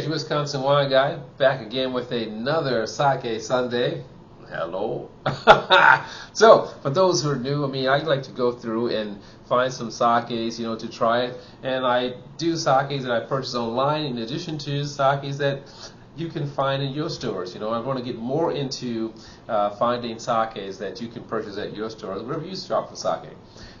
Here's your Wisconsin wine guy, back again with another Sake Sunday. Hello. So, for those who are new, I like to go through and find some sakes, to try it. And I do sakes that I purchase online in addition to sakes that you can find in your stores. I want to get more into finding sakes that you can purchase at your stores, wherever you shop for sake.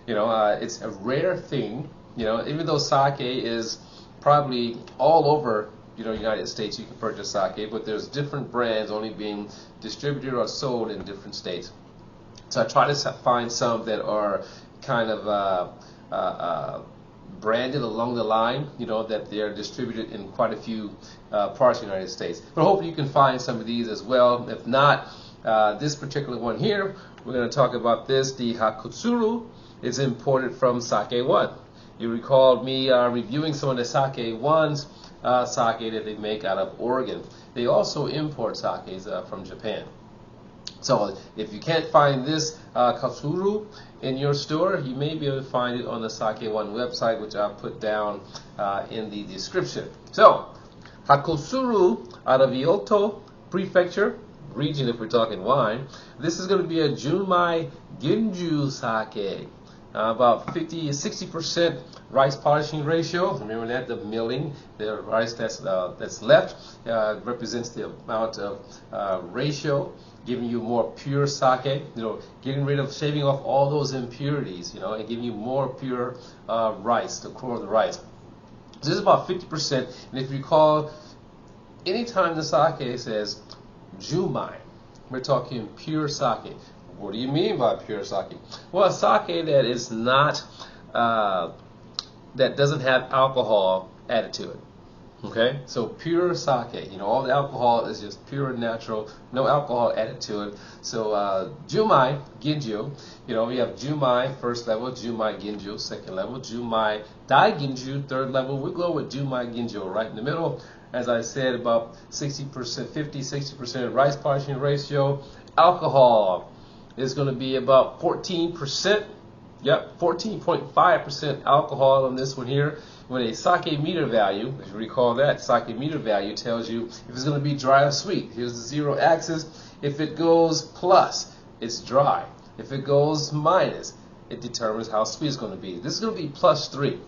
It's a rare thing, even though sake is probably all over United States, you can purchase sake, but there's different brands only being distributed or sold in different states. So I try to find some that are kind of branded along the line, that they're distributed in quite a few parts of the United States. But hopefully you can find some of these as well. If not, this particular one here, we're going to talk about this. The Hakutsuru is imported from Sake One. You recall me reviewing some of the Sake One's sake that they make out of Oregon. They also import sakes from Japan. So if you can't find this Hakutsuru in your store, you may be able to find it on the Sake One website, which I'll put down in the description. So Hakutsuru out of Hyogo Prefecture region, if we're talking wine. This is going to be a Junmai Ginjo sake. About 50-60% rice polishing ratio. Remember that, the milling, the rice that's left represents the amount of ratio, giving you more pure sake. Getting rid of, shaving off all those impurities. And giving you more pure rice, the core of the rice. This is about 50%. And if you recall, anytime the sake says Junmai, we're talking pure sake. What do you mean by pure sake? Well, a sake that is not, that doesn't have alcohol added to it. Okay, so pure sake, all the alcohol is just pure natural, no alcohol added to it. So Junmai Ginjo, we have Junmai first level, Junmai Ginjo second level, Junmai Dai Ginjo third level. We go with Junmai Ginjo right in the middle. As I said, about 60%, 50-60% rice polishing ratio. Alcohol is going to be about 14%. Yep, 14.5% alcohol on this one here. With a sake meter value, if you recall that, sake meter value tells you if it's going to be dry or sweet. Here's the zero axis. If it goes plus, it's dry. If it goes minus, it determines how sweet it's going to be. This is going to be +3.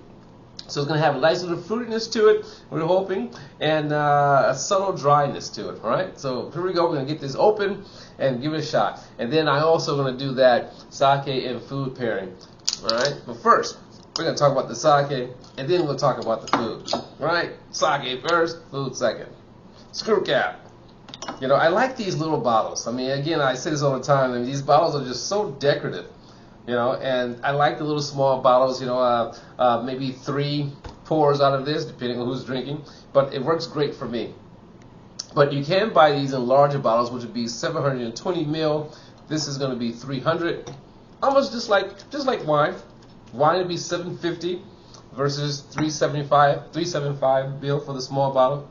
So it's going to have a nice little fruitiness to it, we're hoping, and a subtle dryness to it, all right? So here we go. We're going to get this open and give it a shot. And then I also going to do that sake and food pairing, all right? But first, we're going to talk about the sake, and then we'll talk about the food, all right? Sake first, food second. Screw cap. I like these little bottles. Again, I say this all the time. These bottles are just so decorative. And I like the little small bottles, maybe 3 pours out of this, depending on who's drinking, but it works great for me. But you can buy these in larger bottles, which would be 720 ml. This is going to be 300, almost just like wine. Wine would be 750 versus 375 bill for the small bottle.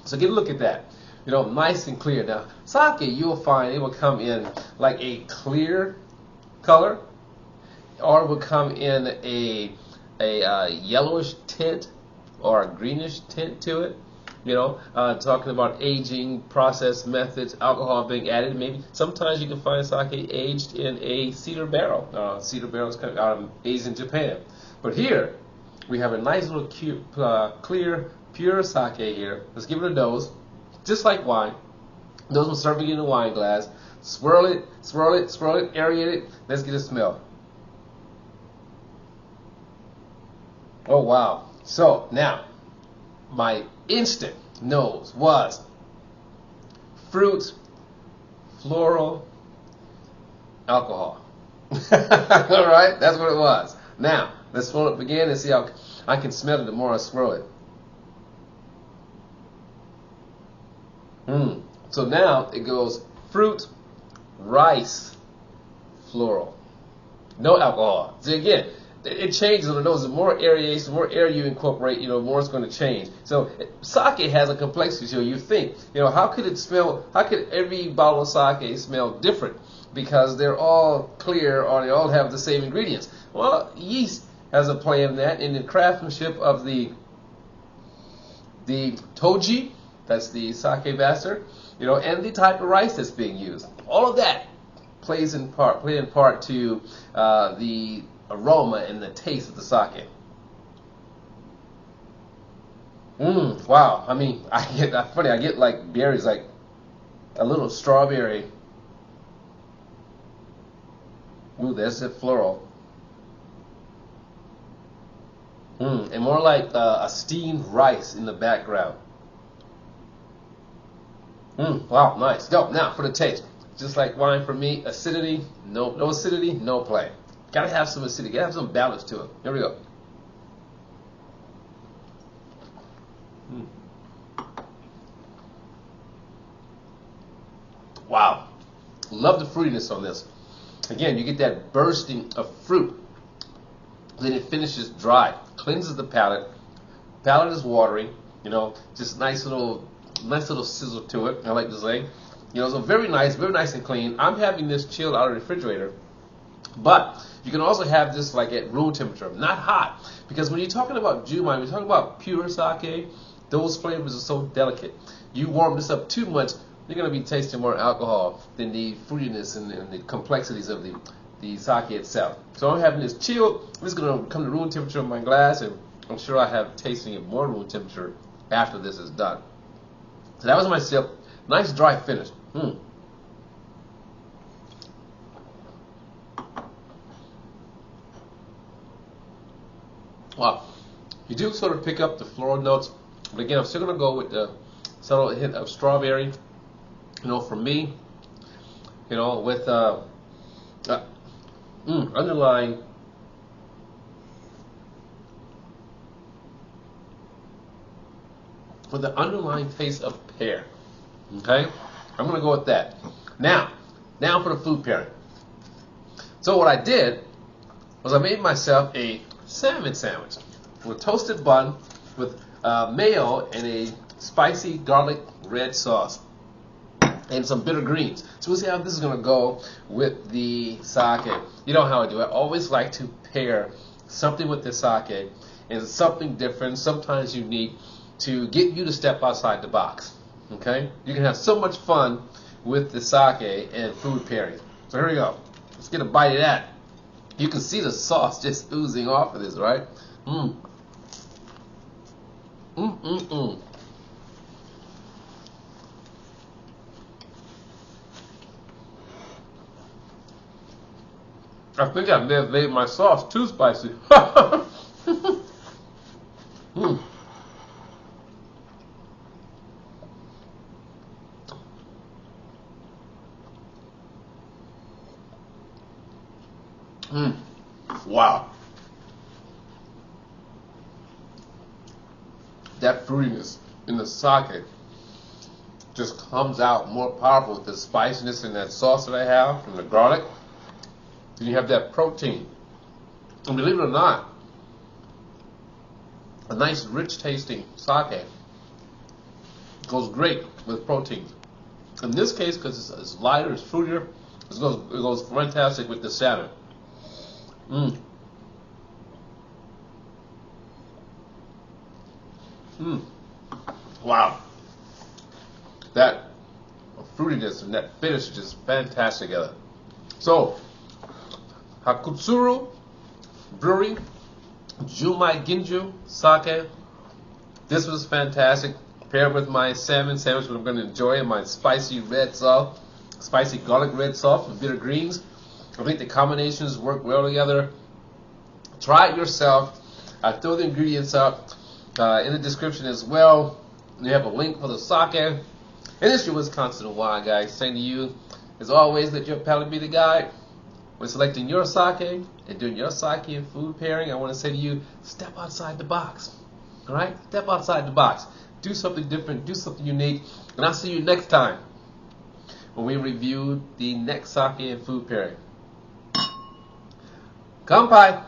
So get a look at that. Nice and clear. Now, sake, you'll find it will come in like a clear color, or it will come in a yellowish tint or a greenish tint to it. Talking about aging, process methods, alcohol being added. Maybe sometimes you can find sake aged in a cedar barrel. Cedar barrels come out of aged in Japan. But here we have a nice little clear, pure sake here. Let's give it a dose, just like wine. Those will serve you in a wine glass. Swirl it, aerate it. Let's get a smell. Oh wow! So now, my instant nose was fruit, floral, alcohol. All right, that's what it was. Now let's swirl it again and see how I can smell it the more I swirl it. So now it goes fruit, rice, floral, no alcohol. See again. It changes on the nose. The more aeration, the more air you incorporate, more it's going to change. So sake has a complexity to it. You think, how could it smell? How could every bottle of sake smell different? Because they're all clear or they all have the same ingredients. Well, yeast has a play in that, in the craftsmanship of the toji that's the sake master, you know, and the type of rice that's being used. All of that play in part to the aroma and the taste of the sake. Wow. I mean, I get like berries, like a little strawberry. Ooh, there's the floral. And more like a steamed rice in the background. Wow, nice. Go now for the taste. Just like wine for me, acidity, no acidity, no play. Gotta have some acidity, gotta have some balance to it. Here we go. Wow, love the fruitiness on this. Again, you get that bursting of fruit. Then it finishes dry, cleanses the palate. Palate is watery, you know, just nice little sizzle to it. I like to say, you know, so very nice and clean. I'm having this chilled out of the refrigerator, but you can also have this like at room temperature, not hot, because when you're talking about Junmai, when you're talking about pure sake, those flavors are so delicate. You warm this up too much, you're going to be tasting more alcohol than the fruitiness and the complexities of the sake itself. So I'm having this chilled. This is going to come to room temperature in my glass, and I'm sure I have tasting at more room temperature after this is done. So that was my sip. Nice dry finish. Wow. You do sort of pick up the floral notes, but again, I'm still going to go with the subtle hint of strawberry. You know, for me, you know, with underlying with the underlying taste of pear. Okay, I'm gonna go with that. Now for the food pairing. So what I did was I made myself a salmon sandwich with toasted bun with mayo and a spicy garlic red sauce and some bitter greens. So we'll see how this is going to go with the sake. You know how I do it. I always like to pair something with the sake and something different, sometimes unique, to get you to step outside the box. Okay? You can have so much fun with the sake and food pairing. So here we go. Let's get a bite of that. You can see the sauce just oozing off of this, right? I think I may have made my sauce too spicy. Wow. That fruitiness in the sake just comes out more powerful with the spiciness in that sauce that I have from the garlic. Then you have that protein. And believe it or not, a nice rich tasting sake goes great with protein. In this case, because it's lighter, it's fruitier, it goes fantastic with the salmon. Wow. That fruitiness and that finish is just fantastic together. So, Hakutsuru Brewery, Junmai Ginjo sake. This was fantastic. Paired with my salmon sandwich, which I'm going to enjoy, and my spicy red sauce, spicy garlic red sauce with bitter greens. I think the combinations work well together. Try it yourself. I throw the ingredients up in the description as well. You have a link for the sake. And it's your Wisconsin wine guy saying to you, as always, let your palate be the guide. When selecting your sake and doing your sake and food pairing, I want to say to you, step outside the box. All right? Step outside the box. Do something different. Do something unique. And I'll see you next time when we review the next sake and food pairing. Kanpai!